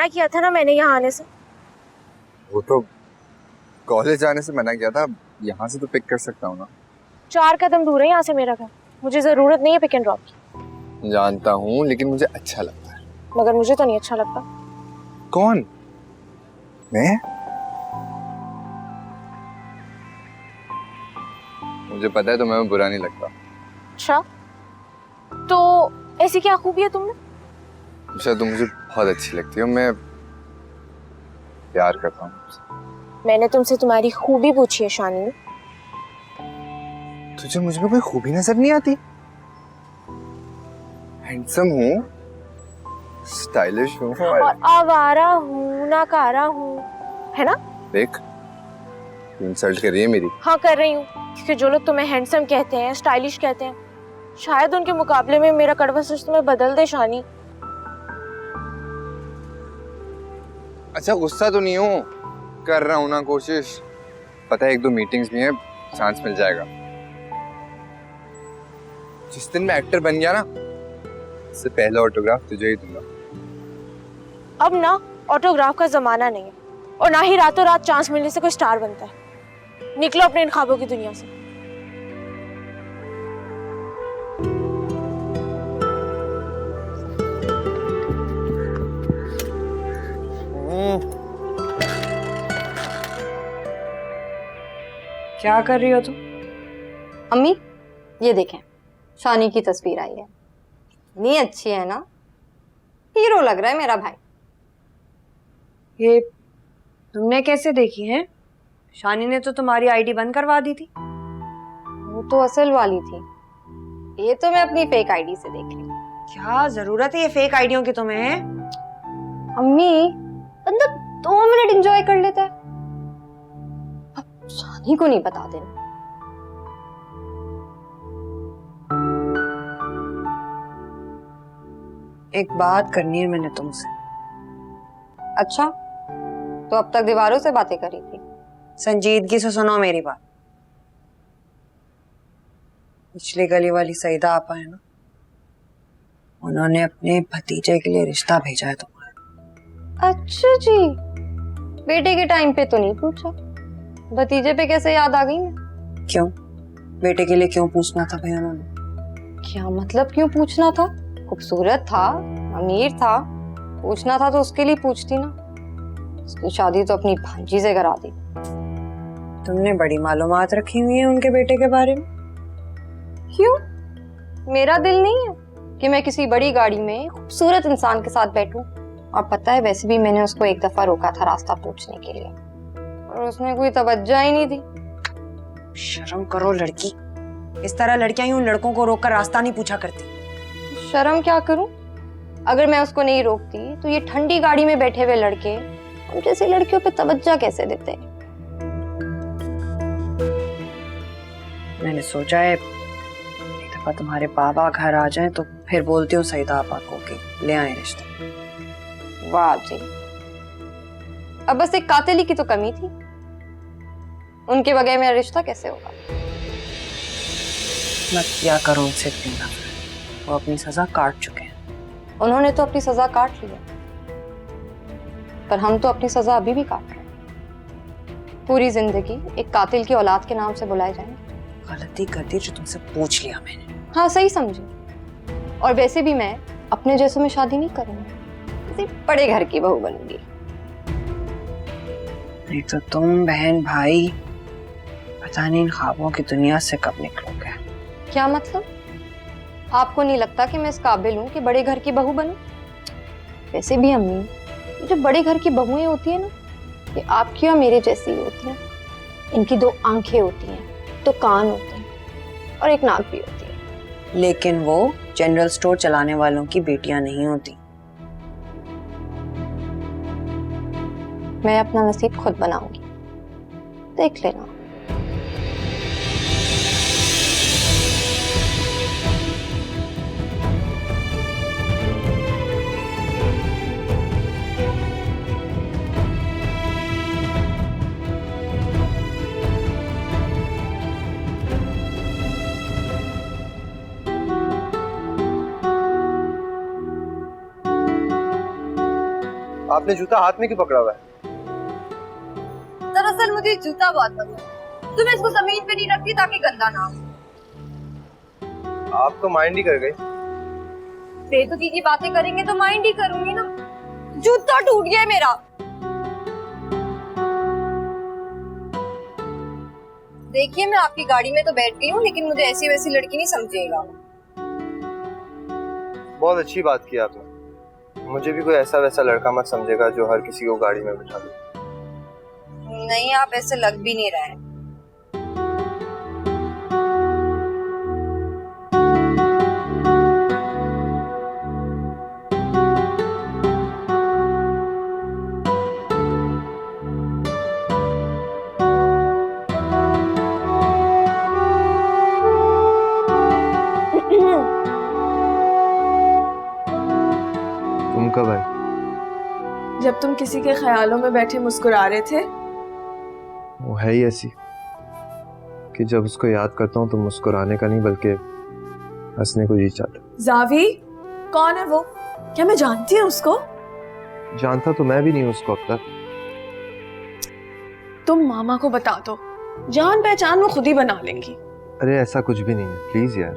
मना किया था ना मैंने यहाँ आने से। वो तो कॉलेज आने से मना किया था, यहाँ से तो पिक कर सकता हूँ ना। 4 कदम दूर है यहाँ से मेरा घर, मुझे जरूरत नहीं है पिक एंड ड्रॉप की। जानता हूँ, लेकिन मुझे अच्छा लगता है। मगर मुझे तो नहीं अच्छा लगता। कौन? मैं? मुझे पता है तुम्हें बुरा नहीं लगता। अच्छा, तो ऐसी क्या खूबी है तुमने? शायद तुम मुझे बहुत अच्छी लगती हो, मैं प्यार करता हूँ। मैंने तुमसे तुम्हारी खूबी पूछी है शानी। तुझे मुझ में कोई खूबी नजर नहीं आती? हैंडसम हूँ, स्टाइलिश हूँ और आवारा हूँ, नाकारा हूँ, है ना? देख, तू इंसल्ट कर रही है मेरी। हाँ कर रही हूँ, क्योंकि जो लोग तुम्हें हैंडसम कहते हैं, स्टाइलिश कहते हैं, शायद उनके मुकाबले में मेरा कड़वा सच तुम्हें बदल दे शानी। अच्छा, गुस्सा तो नहीं हूँ, कर रहा हूँ ना कोशिश। पता है 1-2 मीटिंग्स भी हैं, चांस मिल जाएगा। जिस दिन मैं एक्टर बन गया ना, इससे पहला ऑटोग्राफ तुझे ही दूंगा। अब ना ऑटोग्राफ का जमाना नहीं है, और ना ही रातों रात चांस मिलने से कोई स्टार बनता है। निकलो अपने इन ख्वाबों की दुनिया से। क्या कर रही हो तुम? अम्मी, ये देखें, शानी की तस्वीर आई है। इतनी अच्छी है ना, हीरो लग रहा है मेरा भाई। ये तुमने कैसे देखी है? शानी ने तो तुम्हारी आईडी बंद करवा दी थी। वो तो असल वाली थी, ये तो मैं अपनी फेक आईडी से देख रही हूँ। क्या जरूरत है ये फेक आईडियों की तुम्हें? अम्मी, बंदा 2 मिनट एंजॉय कर लेता है, अब शानी को नहीं बता देना। एक बात करनी है मैंने तुमसे। अच्छा, तो अब तक दीवारों से बातें करी थी? संजीदगी से सुनो मेरी बात। पिछली गली वाली सईदा आपा है ना, उन्होंने अपने भतीजे के लिए रिश्ता भेजा है तुम्हारा। अच्छा जी, बेटे के टाइम पे तो नहीं पूछा, भतीजे पे कैसे याद आ गई मैं? क्यों? बेटे के लिए क्यों पूछना था भाई उन्होंने? क्या मतलब क्यों पूछना था? खूबसूरत था, अमीर था, पूछना था तो उसके लिए पूछती ना। उसकी शादी तो अपनी भांजी से करा दी। तुमने बड़ी मालूमात रखी हुई है उनके बेटे के बारे में। क्यों? मेरा दिल नहीं है कि मैं किसी बड़ी गाड़ी में खूबसूरत इंसान के साथ बैठूं। और पता है, वैसे भी मैंने उसको एक दफा रोका था रास्ता पूछने के लिए, और उसने कोई तवज्जो ही नहीं दी। शर्म करो लड़की, इस तरह लड़कियां यूं लड़कों को रोककर रास्ता नहीं पूछा करती। शर्म क्या करूं? अगर मैं उसको नहीं रोकती तो ये ठंडी गाड़ी में बैठे हुए लड़के हम जैसी लड़कियों पे तवज्जो कैसे देते? मैंने सोचा है एक दफा तुम्हारे बाबा घर आ जाएं तो फिर बोलती हूँ सईदा आपा को कि ले आए रिश्ता। वाह जी, अब बस एक कातिली की तो कमी थी, उनके बगैर मेरा रिश्ता कैसे होगा? मत किया करो उनसे इतनी नफरत, वो अपनी सजा काट चुके हैं। उन्होंने तो अपनी सजा काट ली है, पर हम तो अपनी सजा अभी भी काट रहे हैं। पूरी जिंदगी एक कातिल की औलाद के नाम से बुलाए जाएंगे। गलती कर दी जो तुमसे पूछ लिया मैंने। हाँ, सही समझे। और वैसे भी मैं अपने जैसों में शादी नहीं करूंगी, किसी बड़े घर की बहू बनूंगी। नहीं तो तुम बहन भाई पता नहीं इन ख्वाबों की दुनिया से कब निकलोगे। क्या मतलब? आपको नहीं लगता कि मैं इस काबिल हूँ कि बड़े घर की बहू बनूं? वैसे भी अम्मी, ये जो बड़े घर की बहुएं होती है ना, ये आपकी और मेरे जैसी ही होती हैं। इनकी 2 आंखें होती हैं, 2 कान होते हैं, और एक नाक भी होती है। लेकिन वो जनरल स्टोर चलाने वालों की बेटियां नहीं होती। मैं अपना नसीब खुद बनाऊंगी, देख लेना। आपने जूता हाथ में क्यों पकड़ा हुआ है? दरअसल मुझे जूता बहुत पसंद है, तो मैं इसको जमीन पे नहीं रखती ताकि गंदा ना हो। आप तो माइंड ही कर गई। बेतुकी की बातें करेंगे तो माइंड ही करूंगी ना। जूता टूट गया है मेरा। देखिए मैं आपकी गाड़ी में तो बैठ गई हूँ, लेकिन मुझे ऐसी वैसी लड़की नहीं समझिएगा। बहुत अच्छी बात की आपने। मुझे भी कोई ऐसा वैसा लड़का मत समझेगा जो हर किसी को गाड़ी में बिठा दे। नहीं, आप ऐसे लग भी नहीं रहे हैं। तुम कब आए? जब तुम किसी के ख्यालों में बैठे मुस्कुरा रहे थे। वो है ही ऐसी कि जब उसको याद करता हूँ तो मुस्कुराने का नहीं बल्कि हंसने को जी चाहता। जावी, कौन है वो? क्या मैं जानती हूँ उसको? जानता तो मैं भी नहीं हूँ उसको अब तक। तुम मामा को बता दो, जान पहचान वो खुद ही बना लेंगी। अरे ऐसा कुछ भी नहीं है, प्लीज यार।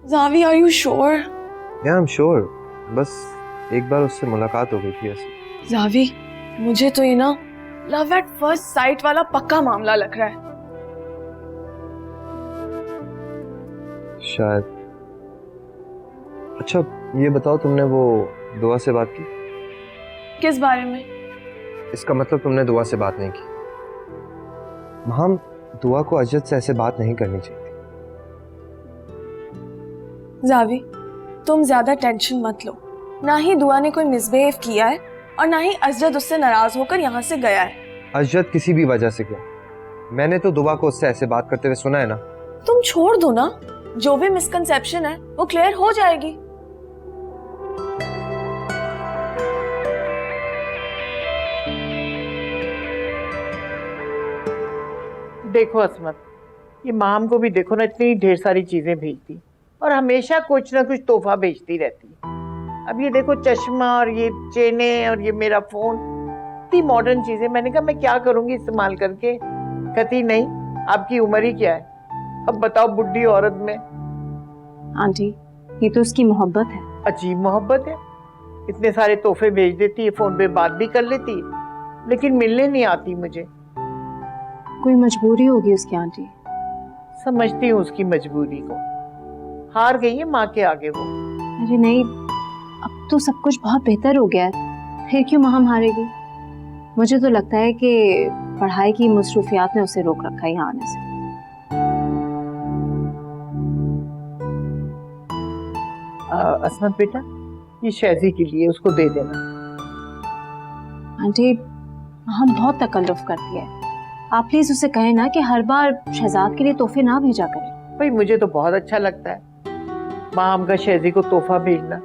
Javi, are you sure? या आई एम श्योर। बस एक बार उससे मुलाकात हो गई थी ऐसे। जावी, मुझे तो ये ना लव एट फर्स्ट साइट वाला पक्का मामला लग रहा है। शायद। अच्छा ये बताओ, तुमने वो दुआ से बात की? किस बारे में? इसका मतलब तुमने दुआ से बात नहीं की। हम दुआ को अजद से ऐसे बात नहीं करनी चाहिए। जावी, तुम ज्यादा टेंशन मत लो। ना ही दुआ ने कोई मिसबिहेव किया है और ना ही अजद उससे नाराज होकर यहाँ से गया है। अजद किसी भी वजह से गया, मैंने तो दुआ को उससे ऐसे बात करते हुए सुना है ना। तुम छोड़ दो ना, जो भी मिसकंसेप्शन है वो क्लियर हो जाएगी। देखो असमत, ये माम को भी देखो ना, इतनी ढेर सारी चीजें भेजती और हमेशा कुछ ना कुछ तोहफा भेजती रहती है। अब ये देखो चश्मा और ये चेने और ये मेरा फोन, इतनी मॉडर्न चीजें। मैंने कहा मैं क्या करूंगी इस्तेमाल करके। कहती नहीं, आपकी उम्र ही क्या है, अब बताओ बुढ़ी औरत में। आंटी, ये तो उसकी मोहब्बत है। अजीब मोहब्बत है, इतने सारे तोहफे भेज देती है, फोन पे बात भी कर लेती है, लेकिन मिलने नहीं आती मुझे। कोई मजबूरी होगी उसकी आंटी। समझती हूँ उसकी मजबूरी को, हार गई है माँ के आगे वो। अरे नहीं, अब तो सब कुछ बहुत बेहतर हो गया है, फिर क्यों माँ हारेगी? मुझे तो लगता है कि पढ़ाई की मसरूफियात ने उसे रोक रखा है यहाँ आने से। असमत बेटा, ये शैजी के लिए, उसको दे देना। आंटी, हम बहुत तकल्लुफ करती है, आप प्लीज उसे कहें ना कि हर बार शहजाद के लिए तोहफे ना भेजा करें। भाई मुझे तो बहुत अच्छा लगता है माम का शैजी को तोहफा भेजना,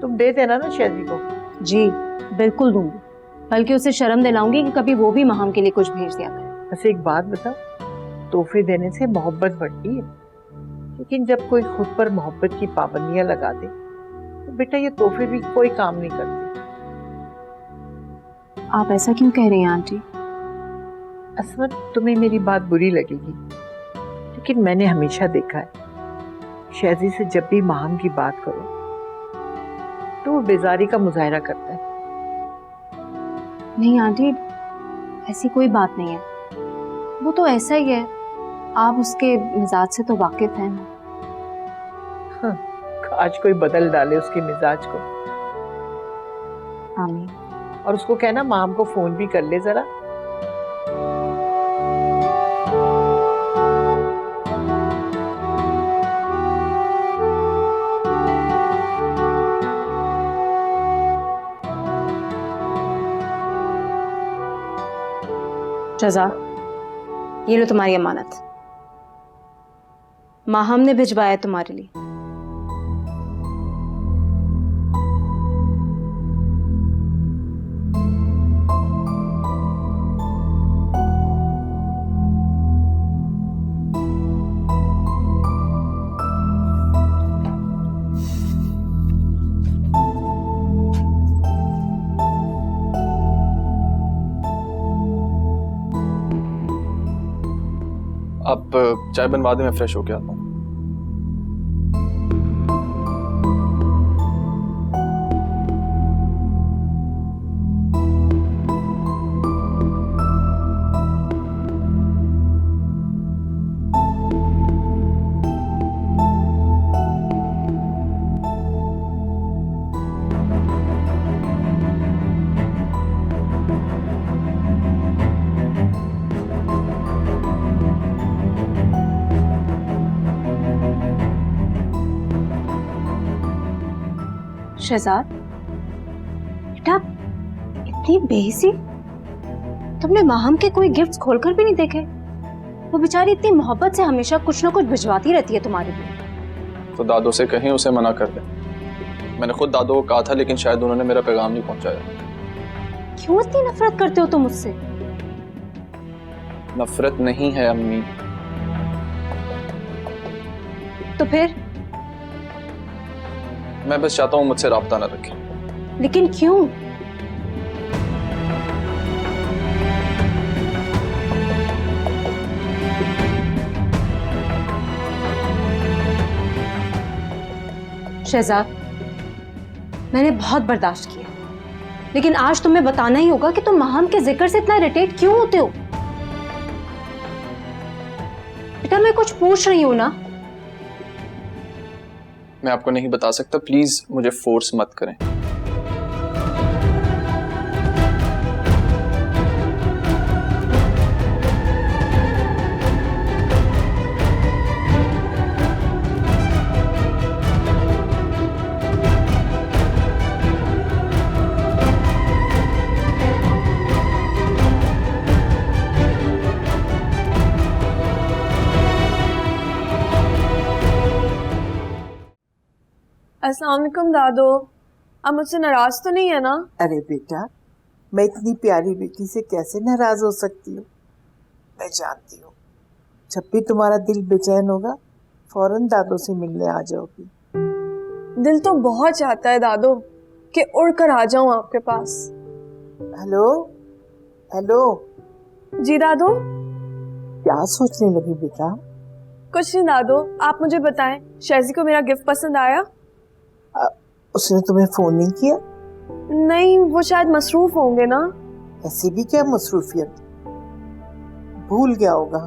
तुम दे देना ना शैजी को। जी बिल्कुल दूंगी, बल्कि उसे शर्म दिलाऊंगी कि कभी वो भी माम के लिए कुछ भेज दिया करे। बस एक बात बताओ, तोहफे देने से मोहब्बत बढ़ती है, लेकिन जब कोई खुद पर मोहब्बत की पाबंदियां लगा दे तो बेटा ये तोहफे भी कोई काम नहीं करते। आप ऐसा क्यों कह रही हैं आंटी? असमत, तुम्हें मेरी बात बुरी लगेगी, लेकिन मैंने हमेशा देखा है शैजी से जब भी माहम की बात करो तो वो बेजारी का मुजाहरा करता है। नहीं आंटी, ऐसी कोई बात नहीं है, वो तो ऐसा ही है, आप उसके मिजाज से तो वाकिफ हैं ना। हाँ, आज कोई बदल डाले उसके मिजाज को। आमीन। और उसको कहना माम को फोन भी कर ले जरा। रजा, ये लो तुम्हारी अमानत, माहम ने भिजवाया तुम्हारे लिए। आप चाय बनवा दें, मैं फ्रेश होके आता हूँ। शहजाद, बेटा इतनी बेहिसी, तुमने माहम के कोई गिफ्ट्स खोलकर भी नहीं देखे? वो बेचारी इतनी मोहब्बत से हमेशा कुछ ना कुछ भिजवाती रहती है तुम्हारे लिए। तो दादो से कहीं उसे मना कर दे। मैंने खुद दादो को कहा था, लेकिन शायद उन्होंने मेरा पैगाम नहीं पहुंचाया। क्यों इतनी नफरत करते हो तुम मुझसे? नफरत नहीं है अम्मी। तो फिर? मैं बस चाहता हूँ मुझसे राब्ता न रखें। लेकिन क्यों? शहजाद, मैंने बहुत बर्दाश्त किया, लेकिन आज तुम्हें बताना ही होगा कि तुम माहम के जिक्र से इतना इरिटेट क्यों होते हो। बेटा मैं कुछ पूछ रही हूं ना। मैं आपको नहीं बता सकता, प्लीज मुझे फोर्स मत करें। अस्सलाम वालेकुम दादो, आप मुझसे नाराज तो नहीं है ना? अरे बेटा, मैं इतनी प्यारी बेटी से कैसे नाराज हो सकती हूँ। मैं जानती हूँ जब भी तुम्हारा दिल बेचैन होगा फौरन दादो से मिलने आ जाओगी। दिल तो बहुत चाहता है दादो कि उड़ कर आ जाऊं आपके पास। हेलो हेलो, जी दादो। क्या सोचने लगी बेटा? कुछ नहीं दादो, आप मुझे बताएं, शैजी को मेरा गिफ्ट पसंद आया? उसने तुम्हें फोन नहीं किया? नहीं, वो शायद मसरूफ होंगे ना। ऐसी भी क्या मसरूफियत, भूल गया होगा।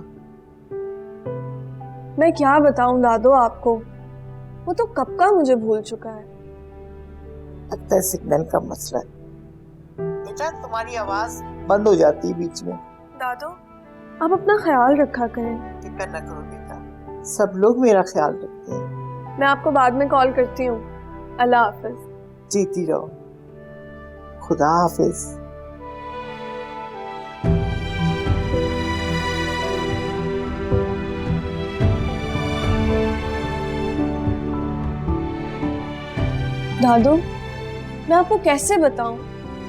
मैं क्या बताऊं दादो आपको, वो तो कब का मुझे भूल चुका है। लगता है सिग्नल का मसला है। बेटा तुम्हारी आवाज बंद हो जाती है बीच में। दादो आप अपना ख्याल रखा करें। फिक्र न करो बेटा, सब लोग मेरा ख्याल रखते हैं। मैं आपको बाद में कॉल करती हूँ। अल्लाह हाफिज। जीती रहो। खुदा हाफिज। दादू मैं आपको कैसे बताऊं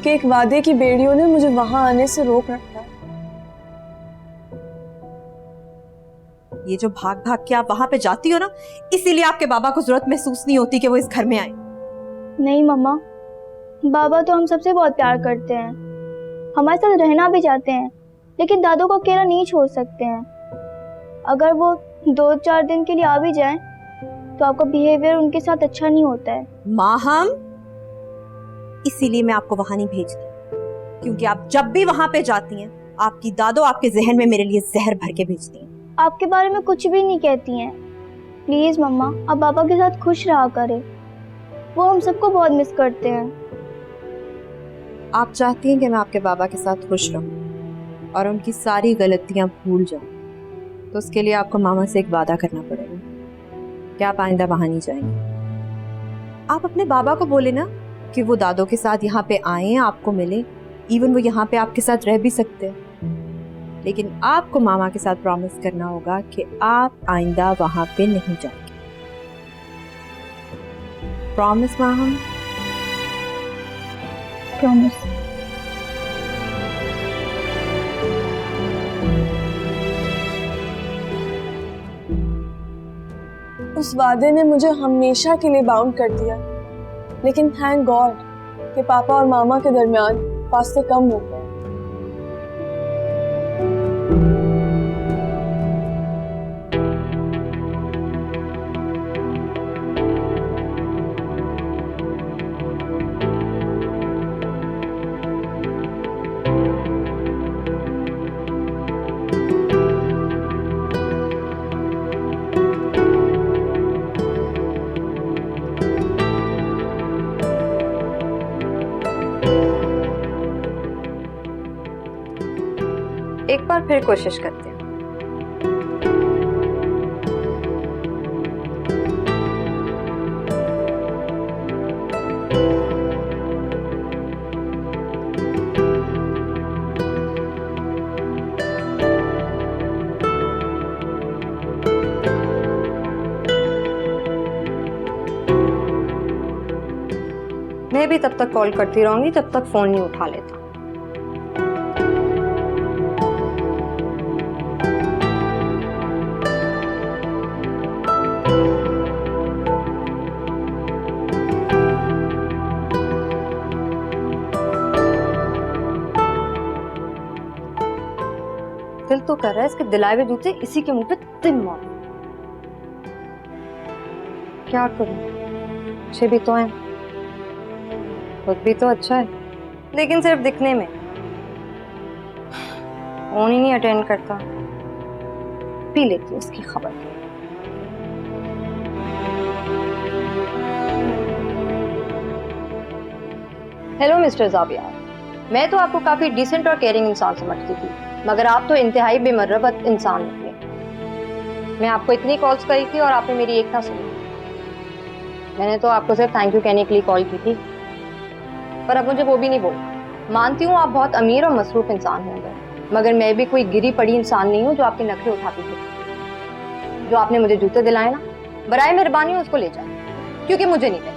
कि एक वादे की बेड़ियों ने मुझे वहां आने से रोक रखा है। ये जो भाग भाग के आप वहां पे जाती हो ना, इसीलिए आपके बाबा को जरूरत महसूस नहीं होती कि वो इस घर में आए। नहीं मम्मा, बाबा तो हम सबसे बहुत प्यार करते हैं, हमारे साथ रहना भी चाहते हैं, लेकिन दादू को अकेला नहीं छोड़ सकते हैं। अगर वो 2-4 दिन के लिए आ भी जाएं, तो आपका बिहेवियर उनके साथ अच्छा नहीं होता है। माहम, इसीलिए मैं आपको वहां नहीं भेजती, क्योंकि आप जब भी वहां पे जाती हैं, आपकी दादो आपके जहन में मेरे लिए जहर भर के भेजती हैं। आपके बारे में कुछ भी नहीं कहती हैं। प्लीज मम्मा, आप पापा के साथ खुश रहा करें, वो हम सबको बहुत मिस करते हैं। आप चाहती हैं कि मैं आपके बाबा के साथ खुश रहूं और उनकी सारी गलतियां भूल जाऊं, तो उसके लिए आपको मामा से एक वादा करना पड़ेगा कि आप आइंदा वहां नहीं जाएंगे। आप अपने बाबा को बोले ना कि वो दादो के साथ यहाँ पे आए, आपको मिले, इवन वो यहाँ पे आपके साथ रह भी सकते हैं, लेकिन आपको मामा के साथ प्रॉमिस करना होगा कि आप आइंदा वहां पे नहीं जाएंगे। प्रॉमिस माहम? प्रॉमिस। उस वादे ने मुझे हमेशा के लिए बाउंड कर दिया, लेकिन थैंक गॉड कि पापा और मामा के दरमियान फासले कम हो गए। एक बार फिर कोशिश करते हैं। मैं भी तब तक कॉल करती रहूंगी जब तक फोन नहीं उठा लेता। दिल तो कर रहा है इसके दिलाए हुए जूते इसी के मुंह पे तिम मारूं। क्या करूं? अच्छे भी तो हैं, खुद भी तो अच्छा है, लेकिन सिर्फ दिखने में। फोन ही नहीं अटेंड करता। पी लेती हूँ उसकी खबर। हेलो मिस्टर जावियार, मैं तो आपको काफी डिसेंट और केयरिंग इंसान समझती थी, मगर आप तो इंतहाई बेमर्रबत इंसान निकले। मैं आपको इतनी कॉल्स करी थी और आपने मेरी एक ना सुनी। मैंने तो आपको सिर्फ थैंक यू कहने के लिए कॉल की थी, पर अब मुझे वो भी नहीं बोलना। मानती हूँ आप बहुत अमीर और मसरूफ इंसान होंगे, मगर मैं भी कोई गिरी पड़ी इंसान नहीं हूँ जो आपके नखरे उठाती थी। जो आपने मुझे जूते दिलाए ना, बराए मेहरबानी उसको ले जाए, क्योंकि मुझे नहीं पता।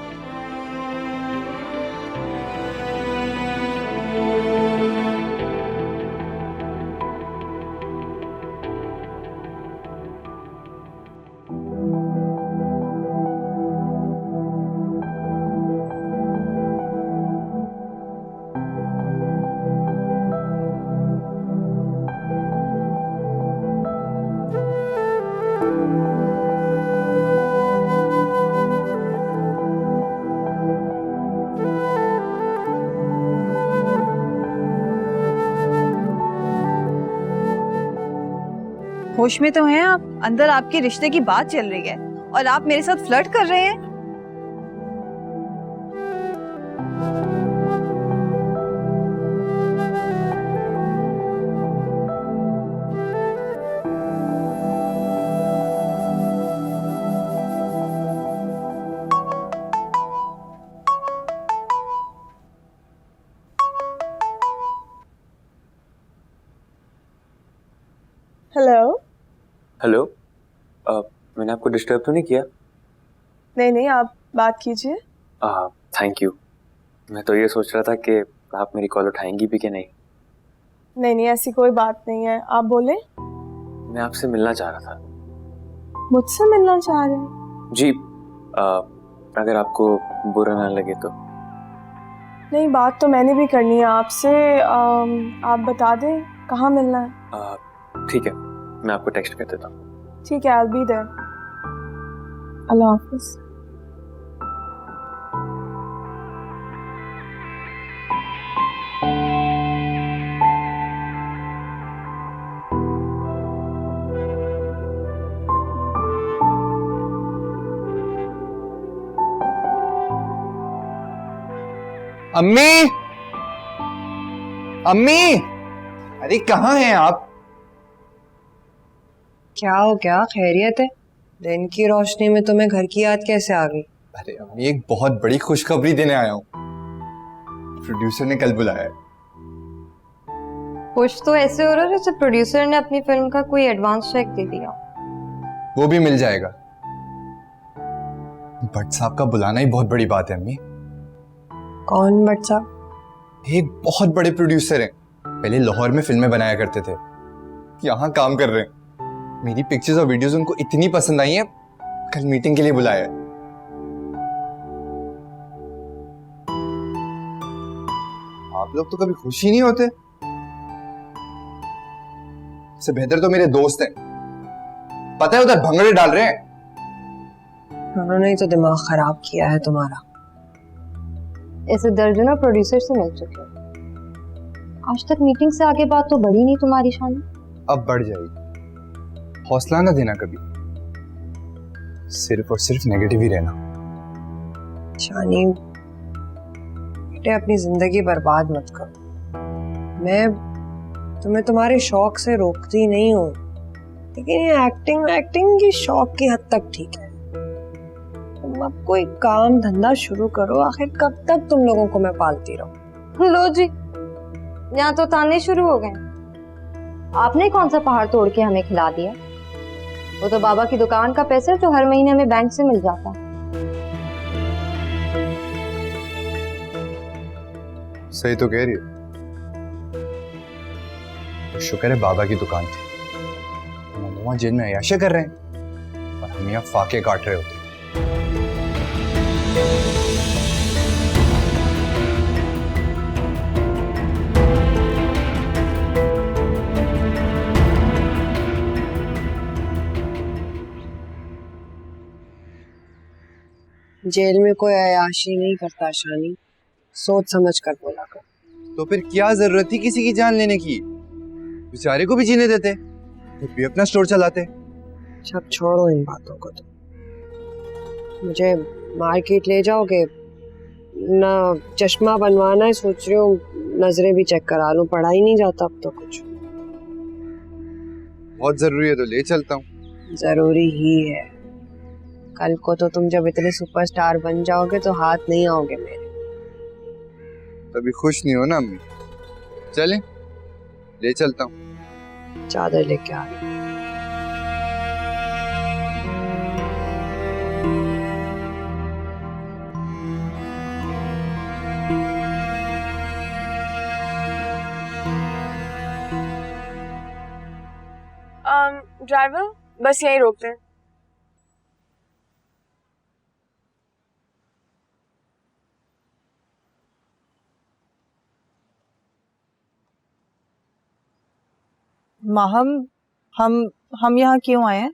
होश में तो हैं आप? अंदर आपके रिश्ते की बात चल रही है और आप मेरे साथ फ्लर्ट कर रहे हैं। हेलो। हेलो, मैंने आपको डिस्टर्ब तो नहीं किया? नहीं नहीं, आप बात कीजिए। Thank you. मैं तो ये सोच रहा था कि आप मेरी कॉल उठाएंगी भी कि नहीं। नहीं नहीं, ऐसी कोई बात नहीं है, आप बोले। मैं आपसे मिलना चाह रहा था। मुझसे मिलना चाह रहे हैं? जी, अगर आपको बुरा ना लगे तो। नहीं, बात तो मैंने भी करनी है आपसे। आप बता दें कहाँ मिलना है। ठीक है, मैं आपको टेक्स्ट कर देता हूँ। ठीक है, I'll be there। अल्लाह हाफिज। अम्मी, अम्मी, अरे कहाँ हैं आप? क्या हो गया? खैरियत है? दिन की रोशनी में तुम्हें घर की याद कैसे आ गई? अरे अम्मी, एक बहुत बड़ी खुशखबरी देने आया हूँ। प्रोड्यूसर ने कल बुलाया है। खुश तो ऐसे हो रहा है जैसे प्रोड्यूसर ने अपनी फिल्म का कोई एडवांस चेक दे दिया। वो भी मिल जाएगा। भट्ट साहब का बुलाना ही बहुत बड़ी बात है अम्मी। कौन भट्ट साहब? एक बहुत बड़े प्रोड्यूसर हैं, पहले लाहौर में फिल्में बनाया करते थे, यहाँ काम कर रहे हैं। मेरी पिक्चर्स और वीडियोस उनको इतनी पसंद आई हैं, कल मीटिंग के लिए बुलाया है। आप लोग तो कभी खुश ही नहीं होते। इससे बेहतर तो मेरे दोस्त हैं, पता है उधर भंगड़े डाल रहे हैं। उन्होंने ही तो दिमाग खराब किया है तुम्हारा। ऐसे दर्जनों प्रोड्यूसर से मिल चुके हो, आज तक मीटिंग से आगे बात तो बढ़ी नहीं तुम्हारी शान। अब बढ़ जाएगी, हौसला ना देना कभी, सिर्फ और सिर्फ नेगेटिव ही रहना। शानी बेटे, अपनी जिंदगी बर्बाद मत करो। मैं तो मैं तुम्हारे शौक से रोकती नहीं हूँ, लेकिन ये एक्टिंग की शौक की हद तक ठीक है। तुम अब कोई काम धंधा शुरू करो, आखिर कब तक तुम लोगों को मैं पालती रहूं? लो जी, यहाँ तो ताने शुरू हो गए। आपने कौन सा पहाड़ तोड़ के हमें खिला दिया? वो तो बाबा की दुकान का पैसा जो हर महीने हमें बैंक से मिल जाता। सही तो कह रही हो। शुक्र है बाबा की दुकान थी, ममुआ जेल में अयाशा कर रहे हैं और हम यहाँ फाके काट रहे होते। जेल में कोई अयाशी नहीं करता शानी, सोच समझ कर बोला कर। तो फिर क्या जरूरत थी किसी की जान लेने की? बेचारे को भी जीने देते, खुद भी अपना स्टोर चलाते। सब छोड़ो इन बातों को। तो मुझे मार्केट ले जाओगे ना? चश्मा बनवाना है, सोच रही हूँ नजरें भी चेक करा लूं, पढ़ा ही नहीं जाता अब तो कुछ। बहुत जरूरी है तो ले चलता हूँ। जरूरी ही है, कल को तो तुम जब इतने सुपरस्टार बन जाओगे तो हाथ नहीं आओगे मेरे। तभी खुश नहीं हो ना अम्मी? चलें, ले चलता हूँ। चादर लेके आ रही। ड्राइवर बस यहीं रोकते हैं। माहम, हम यहाँ क्यों आए हैं?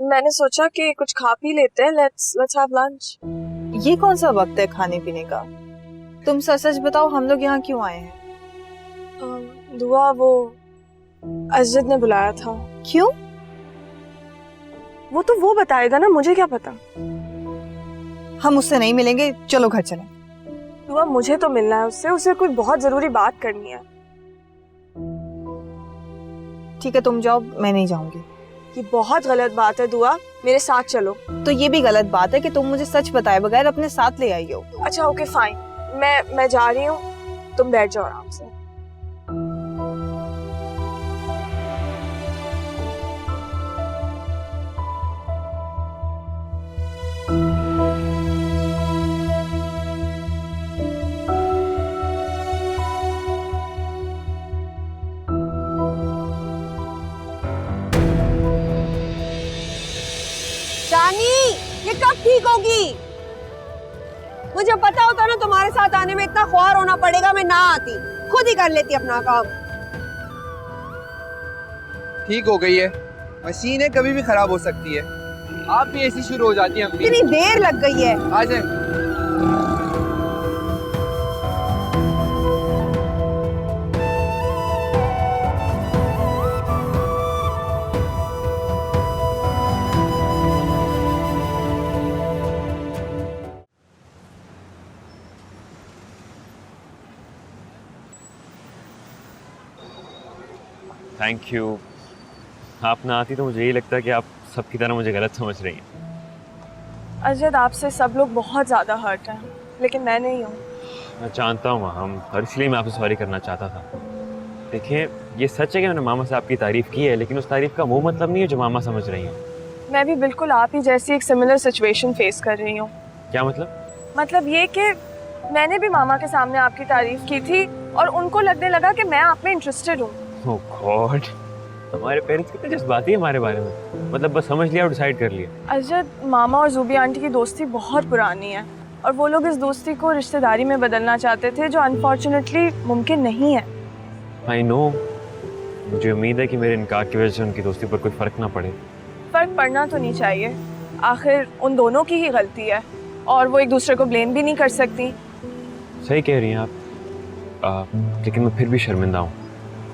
मैंने सोचा कि कुछ खा पी लेते हैं। Let's have lunch. ये कौन सा वक्त है खाने पीने का? तुम सच सच बताओ, हम लोग यहाँ क्यों आए हैं? दुआ, वो अजद ने बुलाया था। क्यों? वो तो वो बताएगा ना, मुझे क्या पता। हम उससे नहीं मिलेंगे, चलो घर चलें। दुआ, मुझे तो मिलना है उससे, उसे कोई बहुत जरूरी बात करनी है। ठीक है, तुम जाओ, मैं नहीं जाऊंगी। ये बहुत गलत बात है दुआ, मेरे साथ चलो। तो ये भी गलत बात है कि तुम मुझे सच बताए बगैर अपने साथ ले आई हो। अच्छा ओके फाइन, मैं जा रही हूँ, तुम बैठ जाओ आराम से। ये कब ठीक होगी? मुझे पता होता ना तुम्हारे साथ आने में इतना ख्वार होना पड़ेगा, मैं ना आती, खुद ही कर लेती अपना काम। ठीक हो गई है, मशीन है, कभी भी खराब हो सकती है। आप भी ऐसी शुरू हो जाती है अम्मी। इतनी देर लग गई है। आ जाए। Thank you. आप ना आती तो मुझे यही लगता है कि आप सबकी तरह मुझे गलत समझ रही हैं। अजद, आपसे सब लोग बहुत ज़्यादा हर्ट हैं, लेकिन मैं नहीं हूँ। मैं जानता हूँ हम, और इसलिए मैं आपसे सॉरी करना चाहता था। देखिए, ये सच है कि मैंने मामा से आपकी तारीफ़ की है, लेकिन उस तारीफ़ का वो मतलब नहीं है जो मामा समझ रही हैं। मैं भी बिल्कुल आप ही जैसी एक सिमिलर सिचुएशन फेस कर रही हूँ। क्या मतलब? मतलब ये कि मैंने भी मामा के सामने आपकी तारीफ़ की थी और उनको लगने लगा कि मैं आप में इंटरेस्टेड हूँ। ओह गॉड, हमारे पेरेंट्स कितने जज्बाती हैं हमारे बारे में। मतलब बस समझ लिया और डिसाइड कर लिया। अजद, मामा और जूबी आंटी की दोस्ती बहुत पुरानी है और वो लोग इस दोस्ती को रिश्तेदारी में बदलना चाहते थे, जो अनफॉर्चुनेटली मुमकिन नहीं है। आई नो, मुझे उम्मीद है कि मेरे इनकार की वजह से उनकी दोस्ती पर कोई फ़र्क ना पड़े। फ़र्क पड़ना तो नहीं चाहिए, आखिर उन दोनों की ही गलती है और वो एक दूसरे को ब्लेम भी नहीं कर सकती। सही कह रही हैं आप, लेकिन मैं फिर भी शर्मिंदा हूँ।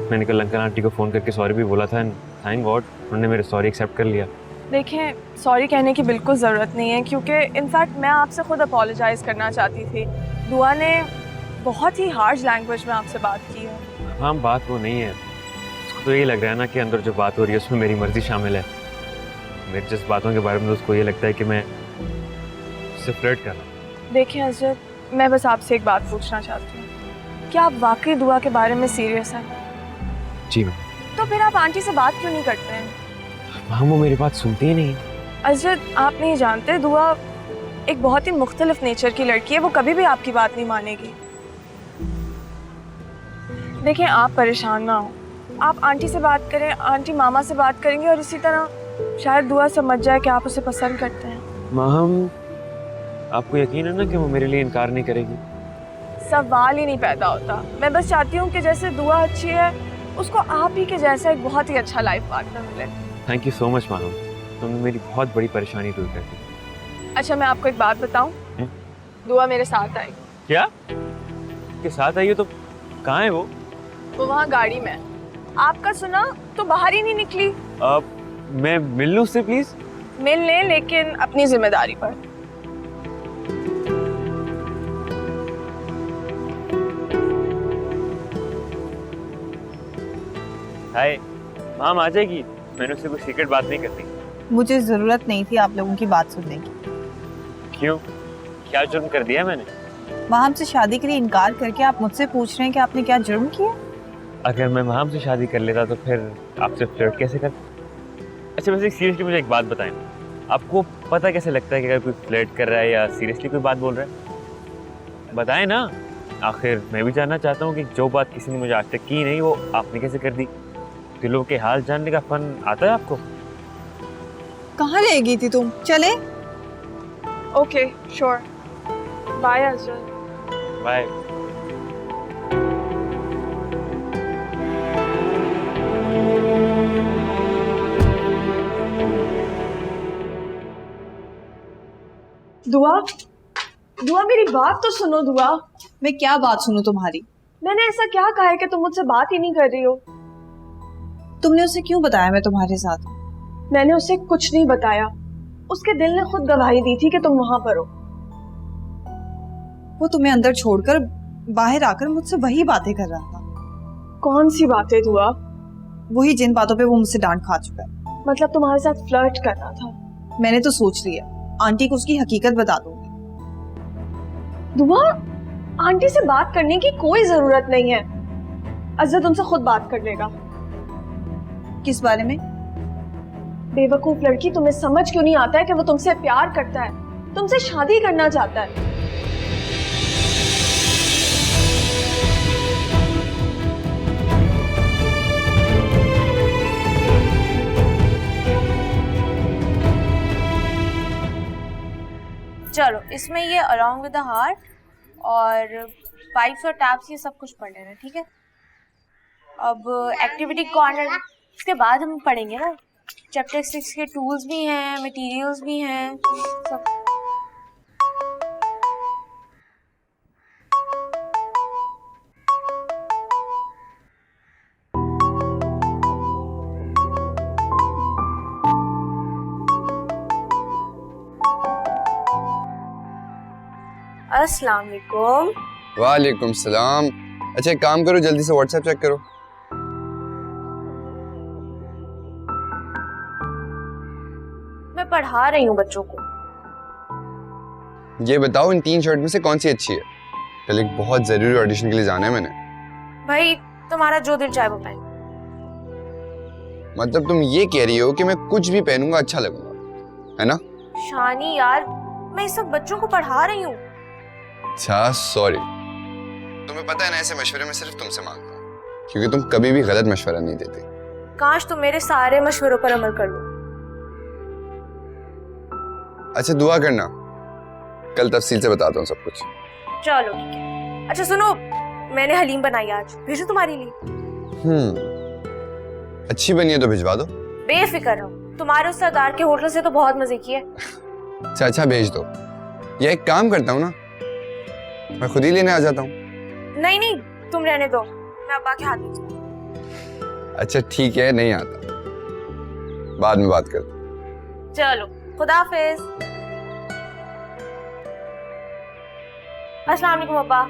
मैंने कल अंकल आंटी को फ़ोन करके सॉरी भी बोला था, एंड थैंक गॉड उन्होंने मेरे सॉरी एक्सेप्ट कर लिया। देखें, सॉरी कहने की बिल्कुल ज़रूरत नहीं है, क्योंकि इनफैक्ट मैं आपसे खुद अपोलोजाइज़ करना चाहती थी। दुआ ने बहुत ही हार्श लैंग्वेज में आपसे बात की है। हाँ बात वो नहीं है, उसको तो ये लग रहा है ना कि अंदर जो बात हो रही है उसमें मेरी मर्जी शामिल है। मेरी जिस बातों के बारे में उसको ये लगता है कि मैं उससे फ्लर्ट कर रहा हूँ। देखिए हजरत, मैं बस आपसे एक बात पूछना चाहती हूँ, क्या आप वाकई दुआ के बारे में सीरियस हैं? जी मैम। तो फिर आप आंटी से बात क्यों नहीं करते हैं? मैम वो मेरी बात सुनती ही नहीं। हजरत आप नहीं जानते, दुआ एक बहुत ही मुख्तलिफ नेचर की लड़की है, वो कभी भी आपकी बात नहीं मानेगी। देखिए आप परेशान ना हो, आप आंटी से बात करें, आंटी मामा से बात करेंगे और इसी तरह शायद दुआ समझ जाए कि आप उसे पसंद करते हैं। माम आपको यकीन है ना कि वो मेरे लिए इनकार नहीं करेगी? सवाल ही नहीं पैदा होता। मैं बस चाहती हूँ कि जैसे दुआ अच्छी है, उसको आप ही के जैसा एक बहुत ही अच्छा लाइफ पार्टनर मिले। थैंक यू सो मच माम, तुमने मेरी बहुत बड़ी परेशानी दूर कर दी। अच्छा मैं आपको एक बात बताऊं, दुआ मेरे साथ आई। क्या? के साथ आई हो? तो कहाँ है वो? वो वहाँ गाड़ी में। आपका सुना तो बाहर ही नहीं निकली। मैं मिल लूँ उससे प्लीज? मिल ले, लेकिन अपनी जिम्मेदारी पर। हाय माम, आ जाएगी? मैंने उससे कोई सीक्रेट बात नहीं करती। मुझे जरूरत नहीं थी आप लोगों की बात सुनने की। क्यों, क्या जुर्म कर दिया मैंने? माहम से शादी के लिए इनकार करके आप मुझसे पूछ रहे हैं कि आपने क्या जुर्म किया? अगर मैं माम से शादी कर लेता तो फिर आपसे फ्लर्ट कैसे कर? अच्छा वैसे सीरियसली मुझे एक बात बताएं, आपको पता कैसे लगता है कि अगर कोई फ्लर्ट कर रहा है या सीरियसली कोई बात बोल रहा है? बताएं ना, आखिर मैं भी जानना चाहता हूँ कि जो बात किसी ने मुझे आज तक की नहीं वो आपने कैसे कर दी। दिलों के हाल जानने का फन आता है आपको? कहाँ ले गई थी तुम? चले? ओके श्योर, बाय हजरत। बाय। दुआ, दुआ मेरी बात तो सुनो। दुआ, मैं क्या बात सुनूं तुम्हारी? मैंने ऐसा क्या कहा है कि तुम मुझसे बात ही नहीं कर रही हो? तुमने उसे क्यों बताया मैं तुम्हारे साथ? मैंने उसे कुछ नहीं बताया, उसके दिल ने खुद गवाही दी थी कि तुम वहां पर हो। वो तुम्हें अंदर छोड़कर बाहर आकर मुझसे वही बातें कर रहा था। कौन सी बातें दुआ? वही जिन बातों पे वो मुझसे डांट खा चुका है। मतलब तुम्हारे साथ फ्लर्ट करना था? मैंने तो सोच लिया, आंटी को उसकी हकीकत बता दूंगी। दुआ, आंटी से बात करने की कोई जरूरत नहीं है, अज़्ज़त तुमसे खुद बात कर लेगा। किस बारे में? बेवकूफ लड़की, तुम्हें समझ क्यों नहीं आता है कि वो तुमसे प्यार करता है, तुमसे शादी करना चाहता है। चलो इसमें ये अलॉन्ग विद द हार्ट और पाइप्स और टैप्स ये सब कुछ पढ़ लेना, ठीक है? अब एक्टिविटी कॉर्नर इसके बाद हम पढ़ेंगे ना, चैप्टर 6 के टूल्स भी हैं, मटेरियल्स भी हैं, सब। अस्सलाम वालेकुम। वालेकुम सलाम। अच्छा एक काम करो, जल्दी से व्हाट्सएप चेक करो। मैं पढ़ा रही हूँ बच्चों को। ये बताओ इन 3 शर्ट में से कौन सी अच्छी है? कल एक बहुत जरूरी ऑडिशन के लिए जाना है मैंने। भाई तुम्हारा जो दिल चाहे वो पहन। मतलब तुम ये कह रही हो कि मैं कुछ भी पहनूंगा अच्छा लगूंगा, है ना? शानी यार, मैं इस सब बच्चों को पढ़ा रही हूँ। अच्छा सॉरी। तुम्हें पता है ना ऐसे मशवरे में सिर्फ तुमसे मांगता हूँ, क्योंकि तुम कभी भी गलत मशवरा नहीं देती। काश तुम मेरे सारे मशवरों पर अमल कर लो। अच्छा दुआ करना, कल तफसील से बताता हूँ सब कुछ। चलो ठीक है। अच्छा सुनो, मैंने हलीम बनाई आज, भेजो तुम्हारे लिए। अच्छी बनी है तो भिजवा दो। बेफिक्र रहो, तुम्हारे उस सरदार के होटल से तो बहुत मजे किए। अच्छा भेज दो, या एक काम करता हूँ ना, मैं खुद ही लेने आ जाता हूँ। नहीं नहीं तुम रहने दो, मैं अब्बा के हाथ में। अच्छा ठीक है, नहीं आता, बाद में बात करते। चलो खुदा हाफिज। अस्सलाम वालेकुम अब्बा।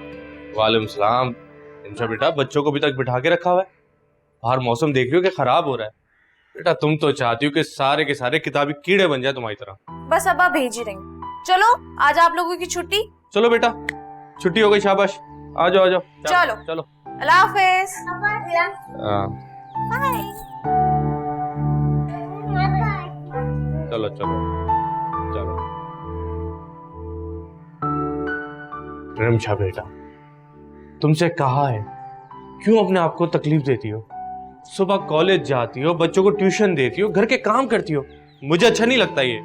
वालेकुम सलाम। इंशा बेटा, बच्चों को अभी तक बिठा के रखा हुआ है? बाहर मौसम देख रही हो कि खराब हो रहा है। बेटा तुम तो चाहती हो कि सारे के सारे किताबी कीड़े बन जाए तुम्हारी तरह। बस अब आप भेज ही रही हूँ। चलो आज आप लोगों की छुट्टी। चलो बेटा, छुट्टी हो गई, शाबाश। आ जाओ आ जाओ। चलो चलो। अल्लाह हाफिज। चलो चलो चलो। रिमशा बेटा, तुमसे कहा है, क्यों अपने आप को तकलीफ देती हो? सुबह कॉलेज जाती हो, बच्चों को ट्यूशन देती हो, घर के काम करती हो। मुझे अच्छा नहीं लगता ये।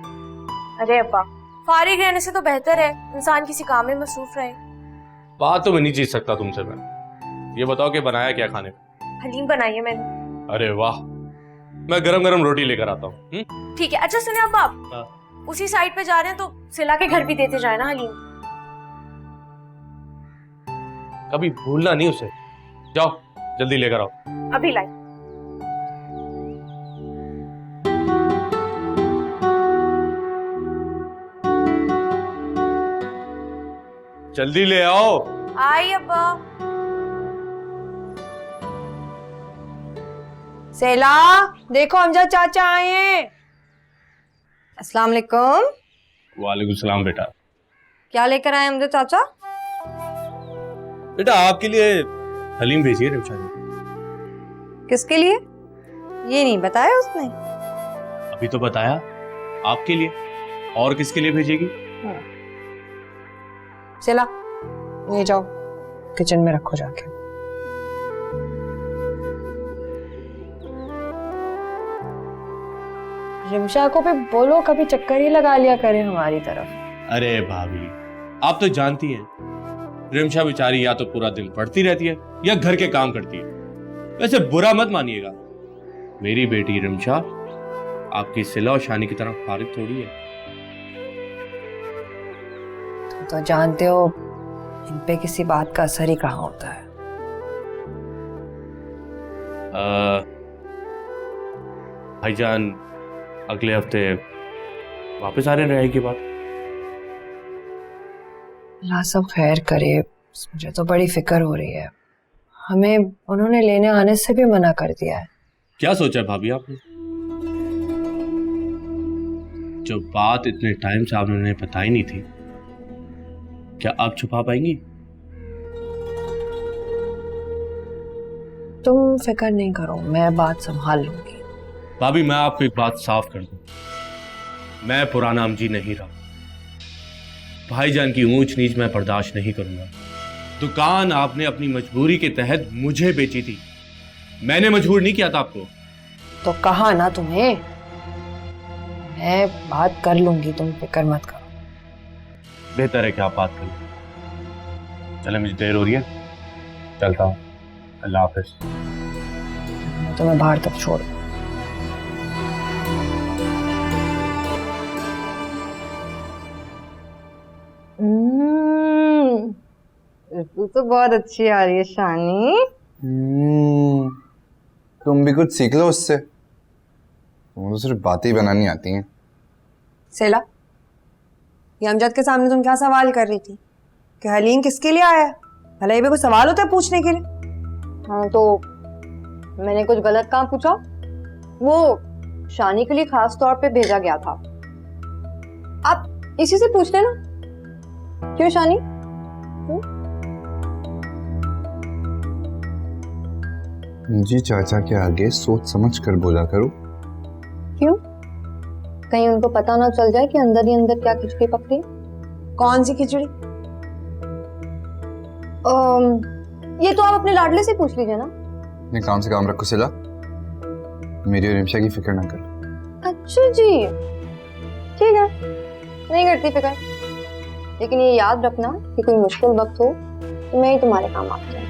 अरे अब्बा, फारिग रहने से तो बेहतर है इंसान किसी काम में मसरूफ रहे। बात तो मैं नहीं जीत सकता तुमसे। मैं ये बताओ कि बनाया क्या खाने में? हलीम बनाई है मैंने। अरे वाह, मैं गरम गरम रोटी लेकर आता हूँ। ठीक है। अच्छा सुने अब्बा, आप उसी साइड पे जा रहे हैं तो सिला के घर भी देते जाए ना हलीम। कभी भूलना नहीं उसे। जाओ जल्दी लेकर आओ। अभी लाई। जल्दी ले आओ। आई अब्बा। सेला, देखो अमजद चाचा आए हैं। अस्सलाम वालेकुम। वालेकुम सलाम बेटा। क्या लेकर आए अमजद चाचा? बेटा आपके लिए हलीम भेजिए रिमशा ने। किसके लिए? ये नहीं बताया उसने। अभी तो बताया, आपके लिए। और किसके लिए भेजेगी? सेला, ये जाओ किचन में रखो जाके। रिमशा को भी बोलो कभी चक्कर ही लगा लिया करे हमारी तरफ। अरे भाभी, आप तो जानती हैं रिमशा बेचारी या तो पूरा दिन पढ़ती रहती है या घर के काम करती है। वैसे बुरा मत मानिएगा, मेरी बेटी रिमशा आपकी सिला और शानी की तरह फारिग थोड़ी है। तुम तो जानते हो इन पे किसी बात का असर ही कहाँ होता है। भाईजान अगले हफ्ते वापस आ रहे हैं, रहेगी बात। अल्लाह सब खैर करे। मुझे तो बड़ी फिक्र हो रही है। हमें उन्होंने लेने आने से भी मना कर दिया है। क्या सोचा है भाभी आपने? जो बात इतने टाइम से आपने उन्हें बताई नहीं थी, क्या आप छुपा पाएंगी? तुम फिक्र नहीं करो, मैं बात संभाल लूंगी। भाभी मैं आपको एक बात साफ कर दूं, मैं पुराना अमजी नहीं रहा। भाईजान की ऊंच नीच मैं बर्दाश्त नहीं करूंगा। दुकान आपने अपनी मजबूरी के तहत मुझे बेची थी, मैंने मजबूर नहीं किया था आपको। तो कहा ना तुम्हें, मैं बात कर लूंगी, तुम फिक्र मत करो। बेहतर है कि आप बात कर लो। चले, मुझे देर हो रही है, चलता हूँ। अल्लाह हाफिज। तो मैं बाहर तक छोड़। तो बहुत अच्छी आ रही है शानी। तुम भी कुछ सीख लो उससे, तुम तो सिर्फ बातें ही बनानी आती हैं। सेला, ये अमजद के सामने तुम क्या सवाल कर रही थी कि हलीम किसके लिए आया है? भला ये भी कोई सवाल होता है पूछने के लिए? हाँ तो मैंने कुछ गलत काम पूछा? वो शानी के लिए खास तौर पे भेजा गया था। आप इसी से पूछ लेना। क्यों शानी? जी चाचा के आगे सोच समझ कर बोला करो। क्यों? कहीं उनको पता ना चल जाए कि अंदर ही अंदर क्या खिचड़ी पकड़ी। कौन सी खिचड़ी? ये तो आप अपने लाडले से पूछ लीजिए ना। अपने काम से काम रखो सिला, मेरी और रिमशा की फिक्र ना कर। अच्छा जी, ठीक है, नहीं करती फिक्र। लेकिन ये याद रखना कि कोई मुश्किल वक्त हो तो मैं ही तुम्हारे काम आती हूँ।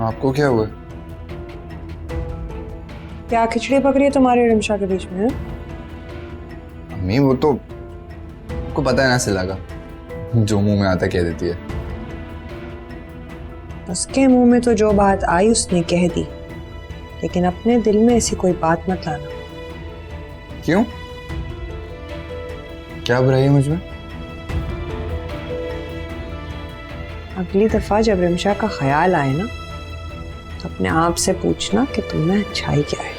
आपको क्या हुआ? क्या खिचड़ी पकड़ी है तुम्हारे रिमशा के बीच में? अम्मी वो तो आपको पता है ना सिला का, जो मुंह में आता कह देती है। उसके मुंह में तो जो बात आई उसने कह दी, लेकिन अपने दिल में ऐसी कोई बात मत लाना। क्यों? क्या बुराई है मुझमें? अगली दफा जब रिमशा का ख्याल आए ना, तो अपने आप से पूछना कि तुम में अच्छाई क्या है।